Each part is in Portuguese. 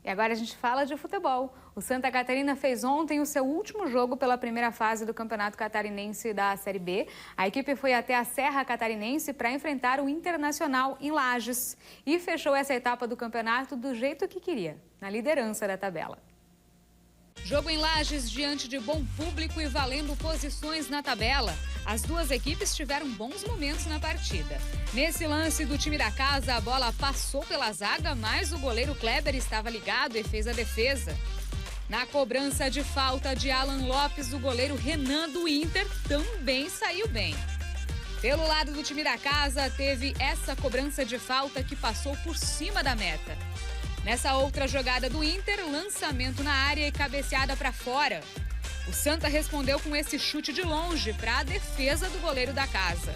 E agora a gente fala de futebol. O Santa Catarina fez ontem o seu último jogo pela primeira fase do Campeonato Catarinense da Série B. A equipe foi até a Serra Catarinense para enfrentar o Internacional em Lages e fechou essa etapa do campeonato do jeito que queria, na liderança da tabela. Jogo em Lages diante de bom público e valendo posições na tabela. As duas equipes tiveram bons momentos na partida. Nesse lance do time da casa, a bola passou pela zaga, mas o goleiro Kleber estava ligado e fez a defesa. Na cobrança de falta de Alan Lopes, o goleiro Renan do Inter também saiu bem. Pelo lado do time da casa, teve essa cobrança de falta que passou por cima da meta. Nessa outra jogada do Inter, lançamento na área e cabeceada para fora. O Santa respondeu com esse chute de longe para a defesa do goleiro da casa.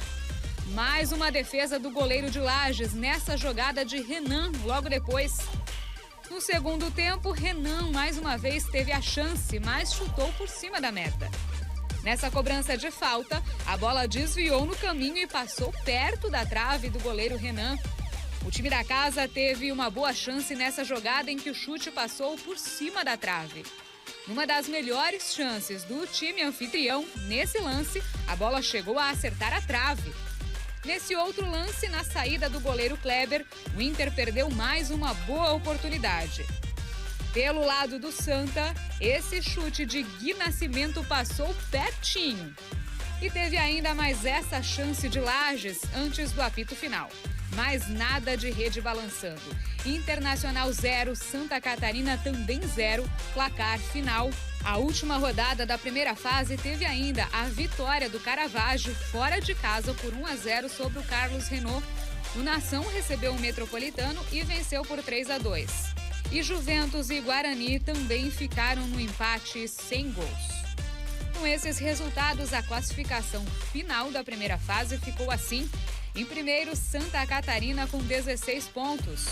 Mais uma defesa do goleiro de Lages nessa jogada de Renan logo depois. No segundo tempo, Renan mais uma vez teve a chance, mas chutou por cima da meta. Nessa cobrança de falta, a bola desviou no caminho e passou perto da trave do goleiro Renan. O time da casa teve uma boa chance nessa jogada em que o chute passou por cima da trave. Numa das melhores chances do time anfitrião, nesse lance, a bola chegou a acertar a trave. Nesse outro lance, na saída do goleiro Kleber, o Inter perdeu mais uma boa oportunidade. Pelo lado do Santa, esse chute de Gui Nascimento passou pertinho. E teve ainda mais essa chance de Lages antes do apito final. Mas nada de rede balançando. Internacional 0, Santa Catarina também 0, placar final. A última rodada da primeira fase teve ainda a vitória do Caravaggio fora de casa por 1-0 sobre o Carlos Renault. O Nação recebeu o Metropolitano e venceu por 3-2. E Juventus e Guarani também ficaram no empate sem gols. Com esses resultados, a classificação final da primeira fase ficou assim. Em primeiro, Santa Catarina com 16 pontos.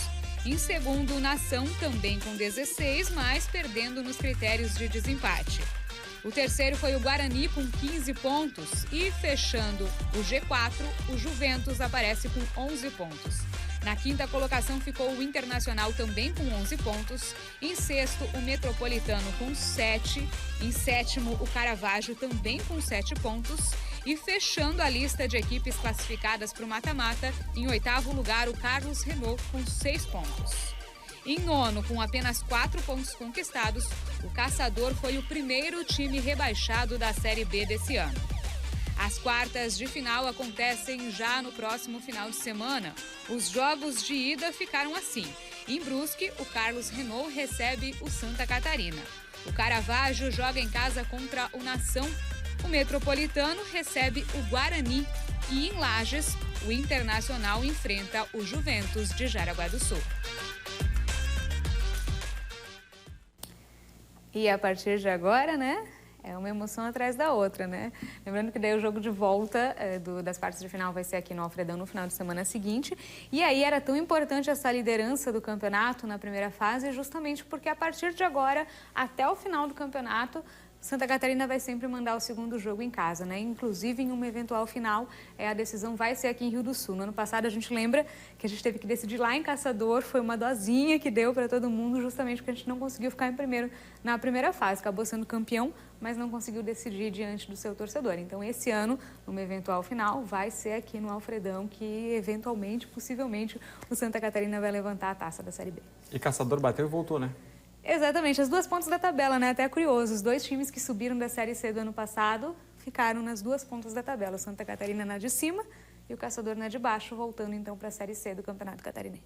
Em segundo, Nação também com 16, mas perdendo nos critérios de desempate. O terceiro foi o Guarani com 15 pontos e, fechando o G4, o Juventus aparece com 11 pontos. Na quinta colocação ficou o Internacional também com 11 pontos. Em sexto, o Metropolitano com 7. Em sétimo, o Caravaggio também com 7 pontos. E fechando a lista de equipes classificadas para o mata-mata, em oitavo lugar, o Carlos Renault com 6 pontos. Em nono, com apenas 4 pontos conquistados, o Caçador foi o primeiro time rebaixado da Série B desse ano. As quartas de final acontecem já no próximo final de semana. Os jogos de ida ficaram assim. Em Brusque, o Carlos Renault recebe o Santa Catarina. O Caravaggio joga em casa contra o Nação. O Metropolitano recebe o Guarani. E em Lages, o Internacional enfrenta o Juventus de Jaraguá do Sul. E a partir de agora, né? É uma emoção atrás da outra, né? Lembrando que daí o jogo de volta das quartas de final vai ser aqui no Alfredão no final de semana seguinte. E aí era tão importante essa liderança do campeonato na primeira fase justamente porque a partir de agora, até o final do campeonato, Santa Catarina vai sempre mandar o segundo jogo em casa, né? Inclusive, em uma eventual final, a decisão vai ser aqui em Rio do Sul. No ano passado, a gente lembra que a gente teve que decidir lá em Caçador. Foi uma dosinha que deu para todo mundo, justamente porque a gente não conseguiu ficar em primeiro na primeira fase. Acabou sendo campeão, mas não conseguiu decidir diante do seu torcedor. Então, esse ano, numa eventual final, vai ser aqui no Alfredão que, eventualmente, possivelmente, o Santa Catarina vai levantar a taça da Série B. E Caçador bateu e voltou, né? Exatamente, as duas pontas da tabela, né? Até curioso, os dois times que subiram da Série C do ano passado ficaram nas duas pontas da tabela. O Santa Catarina na de cima e o Caçador na de baixo, voltando então para a Série C do Campeonato Catarinense.